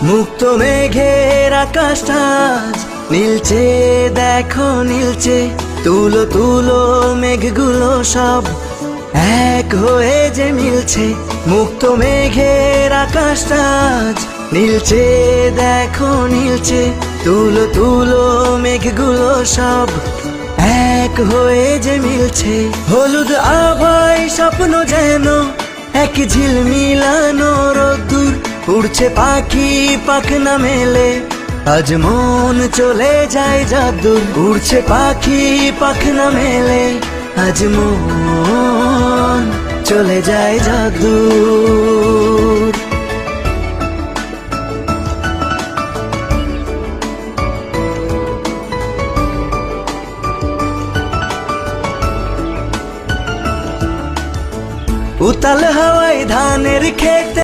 মুক্ত মেঘের আকাশটা আজ নীলচে, দেখো নীলচে। তুলো তুলো মেঘগুলো সব এক হয়ে যে মিলছে। মুক্ত মেঘের আকাশটা আজ নীলচে, দেখো নীলচে। তুলো তুলো মেঘগুলো সব এক হয়ে যে মিলছে। হলুদ আভায় স্বপ্ন যেন এক ঝিলমিলানো রোদ্দুর। উড়ছে পাখি পাখনা মেলে, আজ মন চলে যায় যদ্দূর। উড়ছে পাখি পাখনা মেলে, আজ মন চলে যায় যদ্দূর।